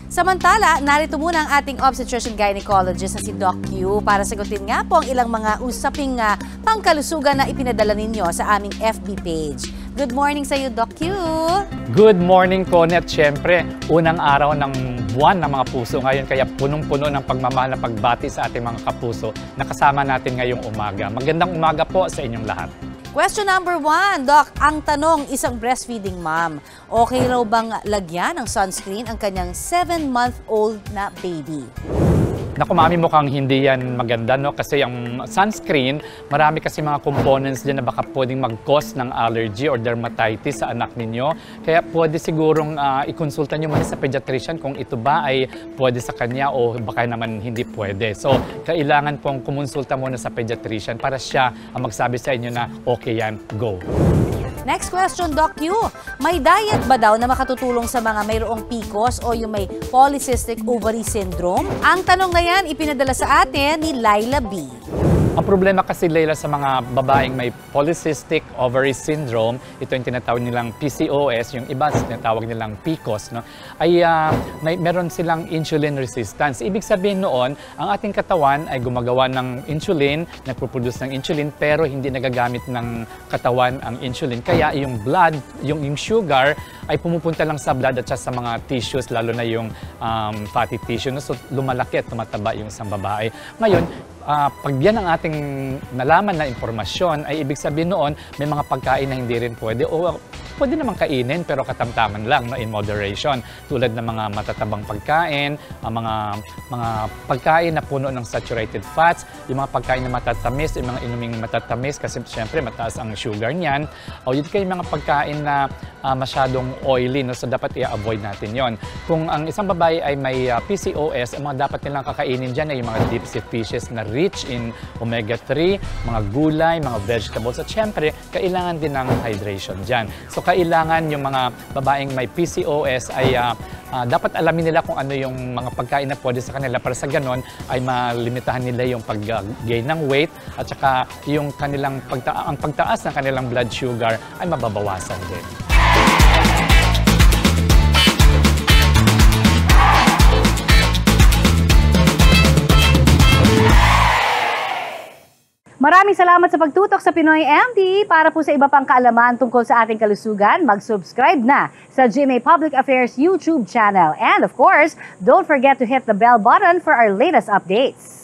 Samantala, narito muna ang ating obstetrician gynecologist na si Doc Q para sagutin nga po ang ilang mga usaping pangkalusugan na ipinadala ninyo sa aming FB page. Good morning sa iyo, Doc Q! Good morning, Conet. Siyempre, unang araw ng buwan ng mga puso ngayon, kaya punong-puno ng pagmamahal na pagbati sa ating mga kapuso na kasama natin ngayong umaga. Magandang umaga po sa inyong lahat. Question number 1, Doc. Ang tanong, isang breastfeeding mom, okay raw bang lagyan ng sunscreen ang kanyang 7-month-old na baby? Naku, mami, mukhang hindi yan maganda, no? Kasi ang sunscreen, marami kasi mga components dyan na baka pwedeng mag-cause ng allergy or dermatitis sa anak ninyo. Kaya pwede sigurong ikonsulta nyo muna sa pediatrician kung ito ba ay pwede sa kanya o baka naman hindi pwede. So, kailangan pong kumonsulta muna sa pediatrician para siya ang magsabi sa inyo na okay yan, go. Next question, Doc Q. May diet ba daw na makatutulong sa mga mayroong PCOS o yung may polycystic ovary syndrome? Ang tanong na yan ipinadala sa atin ni Laila B. Ang problema kasi, Leila, sa mga babaeng may polycystic ovary syndrome, ito yung tinatawag nilang PCOS, yung iba tinatawag nilang PCOS, no? Ay meron silang insulin resistance. Ibig sabihin noon, ang ating katawan ay gumagawa ng insulin, nagpo-produce ng insulin, pero hindi nagagamit ng katawan ang insulin. Kaya yung blood, yung sugar, ay pumupunta lang sa blood at sa mga tissues, lalo na yung fatty tissue. No? So lumalaki at tumataba yung isang babae. Ngayon, pag yan ang ating nalaman na impormasyon, ay ibig sabihin noon, may mga pagkain na hindi rin pwede o pwede naman kainin pero katamtaman lang, no, in moderation. Tulad ng mga matatabang pagkain, mga pagkain na puno ng saturated fats, yung mga pagkain na matatamis, yung mga inuming matatamis kasi siyempre mataas ang sugar niyan. O yun kayo mga pagkain na masyadong oily, no, so dapat i-avoid natin yon. Kung ang isang babae ay may PCOS, ang mga dapat nilang kakainin dyan ay yung mga deep sea fishes na rich in omega-3, mga gulay, mga vegetables, at syempre, kailangan din ng hydration dyan. So, kailangan yung mga babaeng may PCOS ay dapat alamin nila kung ano yung mga pagkain na pwede sa kanila para sa ganon ay malimitahan nila yung pag-gain ng weight at saka yung kanilang ang pagtaas ng kanilang blood sugar ay mababawasan din. Maraming salamat sa pagtutok sa Pinoy MD. Para po sa iba pang kaalaman tungkol sa ating kalusugan, mag-subscribe na sa GMA Public Affairs YouTube channel. And of course, don't forget to hit the bell button for our latest updates.